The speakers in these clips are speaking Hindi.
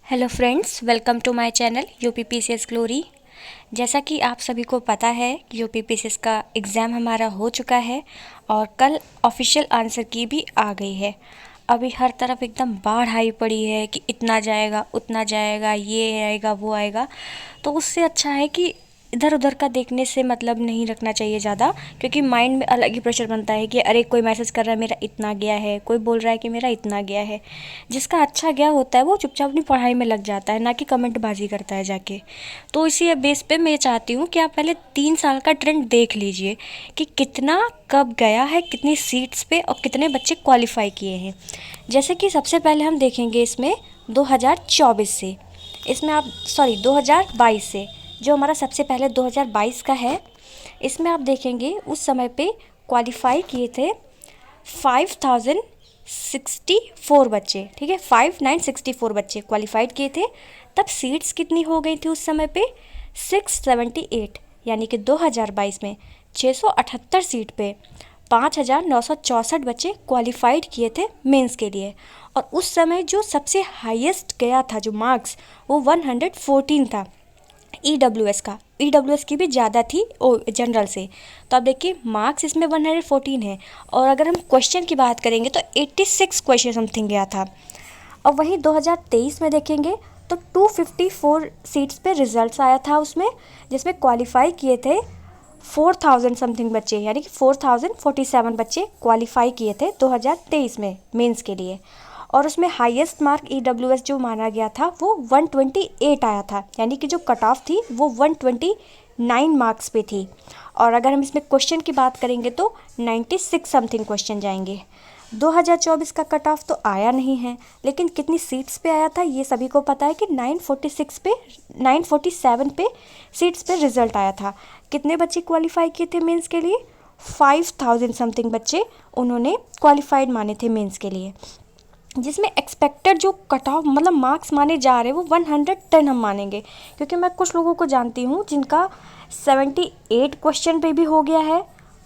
Hello friends, welcome to my channel UPPCS glory. जैसा कि आप सभी को पता है कि यूपीपीसीएस का एग्ज़ाम हमारा हो चुका है और कल ऑफिशियल आंसर की भी आ गई है। अभी हर तरफ एकदम बाढ़ आई पड़ी है कि इतना जाएगा उतना जाएगा, ये आएगा वो आएगा। तो उससे अच्छा है कि इधर उधर का देखने से मतलब नहीं रखना चाहिए ज़्यादा, क्योंकि माइंड में अलग ही प्रेशर बनता है कि अरे कोई मैसेज कर रहा है मेरा इतना गया है, कोई बोल रहा है कि मेरा इतना गया है। जिसका अच्छा गया होता है वो चुपचाप अपनी पढ़ाई में लग जाता है, ना कि कमेंटबाजी करता है जाके। तो इसी बेस पे मैं चाहती हूँ कि आप पहले 3 साल का ट्रेंड देख लीजिए कि कितना कब गया है, कितनी सीट्स पे और कितने बच्चे क्वालिफाई किए हैं। जैसे कि सबसे पहले हम देखेंगे इसमें 2024 से, इसमें आप 2022 से, जो हमारा सबसे पहले 2022 का है। इसमें आप देखेंगे उस समय पे क्वालिफाई किए थे 5064 बच्चे, ठीक है, 5964 बच्चे क्वालिफाइड किए थे। तब सीट्स कितनी हो गई थी उस समय पे 678, यानी कि 2022 में 678 सीट पे 5964 बच्चे क्वालिफाइड किए थे मेंस के लिए। और उस समय जो सबसे हाईएस्ट गया था जो मार्क्स, वो 114 था ईडब्ल्यूएस का। ईडब्ल्यूएस की भी ज़्यादा थी जनरल से। तो अब देखिए मार्क्स इसमें 114 है, और अगर हम क्वेश्चन की बात करेंगे तो 86 क्वेश्चन समथिंग गया था। और वहीं 2023 में देखेंगे तो 254 सीट्स पे रिजल्ट्स आया था उसमें, जिसमें क्वालिफाई किए थे 4000 समथिंग बच्चे, यानी कि 4047 बच्चे क्वालिफाई किए थे 2023 में मेंस के लिए। और उसमें हाईएस्ट मार्क ईडब्ल्यूएस जो माना गया था वो 128 आया था, यानी कि जो कट ऑफ थी वो 129 मार्क्स पे थी। और अगर हम इसमें क्वेश्चन की बात करेंगे तो 96 समथिंग क्वेश्चन जाएंगे। 2024 का कट ऑफ तो आया नहीं है, लेकिन कितनी सीट्स पे आया था ये सभी को पता है कि 947 पे सीट्स पे रिजल्ट आया था। कितने बच्चे क्वालिफाई किए थे मेंस के लिए? 5000 समथिंग बच्चे उन्होंने क्वालिफाइड माने थे मेंस के लिए, जिसमें एक्सपेक्टेड जो कट ऑफ मतलब मार्क्स माने जा रहे हैं वो 110 हम मानेंगे। क्योंकि मैं कुछ लोगों को जानती हूँ जिनका 78 क्वेश्चन पे भी हो गया है,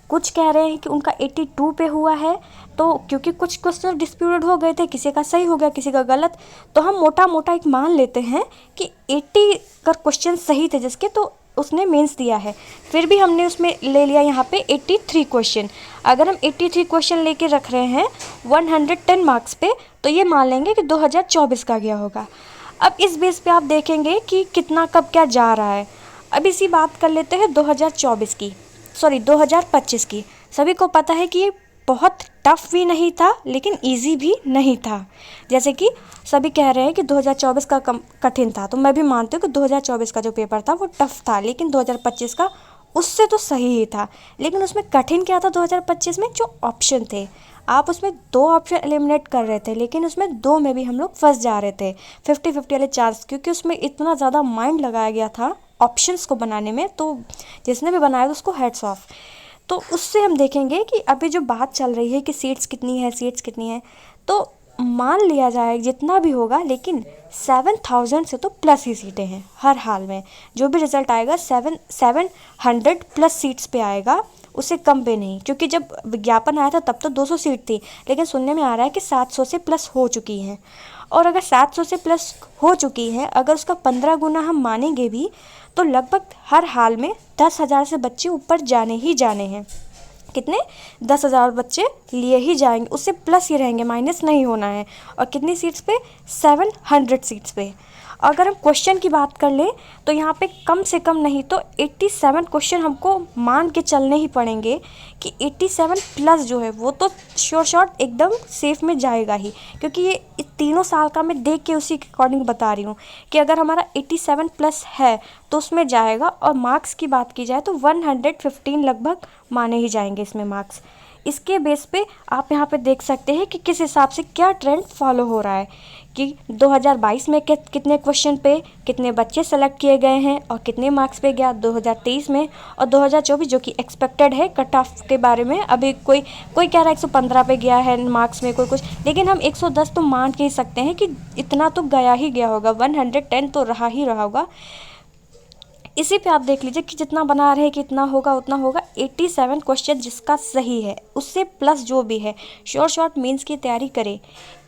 कुछ कह रहे हैं कि उनका 82 पे हुआ है। तो क्योंकि कुछ क्वेश्चन डिस्प्यूटेड हो गए थे, किसी का सही हो गया किसी का गलत, तो हम मोटा मोटा एक मान लेते हैं कि 80 का क्वेश्चन सही थे जिसके, तो उसने मेंस दिया है। फिर भी हमने उसमें ले लिया यहाँ पे 83 क्वेश्चन। अगर हम 83 क्वेश्चन लेके रख रहे हैं 110 मार्क्स पे, तो ये मान लेंगे कि 2024 का गया होगा। अब इस बेस पे आप देखेंगे कि कितना कब क्या जा रहा है। अब इसी बात कर लेते हैं 2025 की। सभी को पता है कि ये बहुत टफ भी नहीं था लेकिन इजी भी नहीं था। जैसे कि सभी कह रहे हैं कि 2024 का कठिन था, तो मैं भी मानती हूँ कि 2024 का जो पेपर था वो टफ था, लेकिन 2025 का उससे तो सही ही था। लेकिन उसमें कठिन क्या था 2025 में? जो ऑप्शन थे, आप उसमें 2 ऑप्शन एलिमिनेट कर रहे थे, लेकिन उसमें 2 में भी हम लोग फंस जा रहे थे 50-50 वाले चांस, क्योंकि उसमें इतना ज़्यादा माइंड लगाया गया था ऑप्शंस को बनाने में। तो जिसने भी बनाया उसको हेड्स ऑफ। तो उससे हम देखेंगे कि अभी जो बात चल रही है कि सीट्स कितनी है, तो मान लिया जाए जितना भी होगा, लेकिन 7000 से तो प्लस ही सीटें हैं हर हाल में। जो भी रिज़ल्ट आएगा 700 प्लस सीट्स पे आएगा, उससे कम पे नहीं। क्योंकि जब विज्ञापन आया था तब तो 200 सीट थी, लेकिन सुनने में आ रहा है कि 700 से प्लस हो चुकी हैं। और अगर 700 से प्लस हो चुकी है, अगर उसका 15 गुना हम मानेंगे भी, तो लगभग हर हाल में 10,000 से बच्चे ऊपर जाने ही जाने हैं। कितने? 10,000 बच्चे लिए ही जाएंगे, उससे प्लस ही रहेंगे, माइनस नहीं होना है। और कितनी सीट्स पे? 700 सीट्स पे। अगर हम क्वेश्चन की बात कर लें तो यहाँ पे कम से कम नहीं तो 87 क्वेश्चन हमको मान के चलने ही पड़ेंगे कि 87 प्लस जो है वो तो श्योर शॉट एकदम सेफ में जाएगा ही। क्योंकि ये तीनों साल का मैं देख के उसी के अकॉर्डिंग बता रही हूँ कि अगर हमारा 87 प्लस है तो उसमें जाएगा। और मार्क्स की बात की जाए तो 115 लगभग माने ही जाएंगे इसमें मार्क्स। इसके बेस पे आप यहाँ पे देख सकते हैं कि किस हिसाब से क्या ट्रेंड फॉलो हो रहा है कि 2022 में कितने क्वेश्चन पे कितने बच्चे सेलेक्ट किए गए हैं और कितने मार्क्स पे गया 2023 में। और 2024 जो कि एक्सपेक्टेड है कट ऑफ के बारे में, अभी कोई कह रहा है 115 पे गया है मार्क्स में, कोई कुछ, लेकिन हम 110 तो मान के ही सकते हैं कि इतना तो गया ही गया होगा, 110 तो रहा ही रहा होगा। इसी पे आप देख लीजिए कि जितना बना रहे कि इतना होगा उतना होगा। 87 क्वेश्चन जिसका सही है, उससे प्लस जो भी है श्योर शॉट मेंस की तैयारी करें।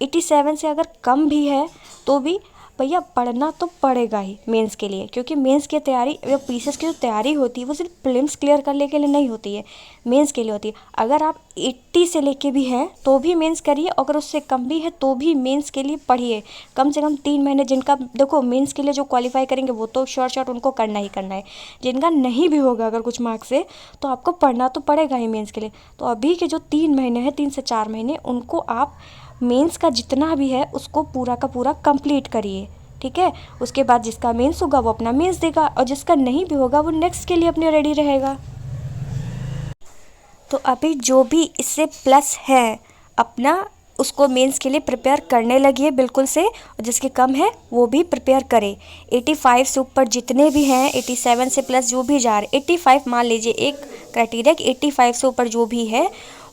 87 से अगर कम भी है तो भी भैया पढ़ना तो पड़ेगा ही मेंस के लिए, क्योंकि मेंस की तैयारी, जो पीसीएस की जो तैयारी होती है वो सिर्फ प्रीलिम्स क्लियर करने के लिए नहीं होती है, मेंस के लिए होती है। अगर आप 80 से लेके भी हैं तो भी मेंस करिए, अगर उससे कम भी है तो भी मेंस के लिए पढ़िए। कम से कम 3 महीने, जिनका देखो मेंस के लिए जो क्वालिफाई करेंगे वो तो शॉर्ट उनको करना ही करना है, जिनका नहीं भी होगा अगर कुछ मार्क्स से, तो आपको पढ़ना तो पड़ेगा ही मेंस के लिए। तो अभी के जो 3 महीने हैं, 3 से 4 महीने, उनको आप मेंस का जितना भी है उसको पूरा का पूरा कंप्लीट करिए, ठीक है। उसके बाद जिसका मेंस होगा वो अपना मेंस देगा, और जिसका नहीं भी होगा वो नेक्स्ट के लिए अपने रेडी रहेगा। तो अभी जो भी इससे प्लस है अपना, उसको मेंस के लिए प्रिपेयर करने लगिए बिल्कुल से, और जिसके कम है वो भी प्रिपेयर करे। 85 से ऊपर जितने भी हैं, 87 से प्लस जो भी जा रहे, 85 मान लीजिए एक क्राइटेरिया कि 85 से ऊपर जो भी है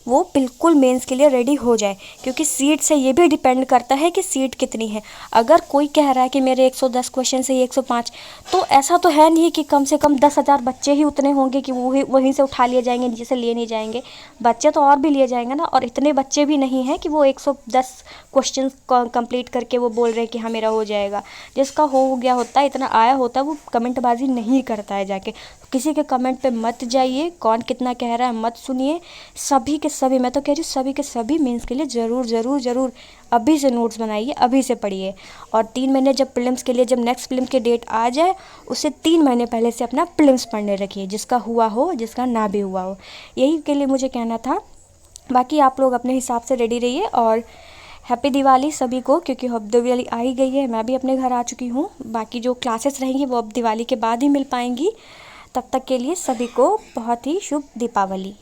वो बिल्कुल मेंस के लिए रेडी हो जाए, क्योंकि सीट से ये भी डिपेंड करता है कि सीट कितनी है। अगर कोई कह रहा है कि मेरे 110 क्वेश्चन से 105, तो ऐसा तो है नहीं कि कम से कम 10,000 बच्चे ही उतने होंगे कि वहीं से उठा लिए जाएंगे, नीचे से लिए नहीं जाएंगे। बच्चे तो और भी लिए जाएंगे ना, और इतने बच्चे भी नहीं हैं कि वो 110 क्वेश्चन कंप्लीट करके वो बोल रहे हैं कि हाँ मेरा हो जाएगा। जिसका हो गया होता है, इतना आया होता है, वो कमेंटबाजी नहीं करता है जाके। किसी के कमेंट पे मत जाइए, कौन कितना कह रहा है मत सुनिए। सभी के सभी, मैं तो कह रही हूँ सभी के सभी मेंस के लिए ज़रूर ज़रूर ज़रूर अभी से नोट्स बनाइए, अभी से पढ़िए। और 3 महीने जब प्रीलिम्स के लिए, जब नेक्स्ट प्रीलिम्स की डेट आ जाए, उससे 3 महीने पहले से अपना प्रीलिम्स पढ़ने रखिए, जिसका हुआ हो, जिसका ना भी हुआ हो। यही के लिए मुझे कहना था। बाकी आप लोग अपने हिसाब से रेडी रहिए, और हैप्पी दिवाली सभी को, क्योंकि अब दिवाली आ ही गई है, मैं भी अपने घर आ चुकी हूँ। बाकी जो क्लासेस रहेंगी वो अब दिवाली के बाद ही मिल पाएंगी। तब तक के लिए सभी को बहुत ही शुभ दीपावली।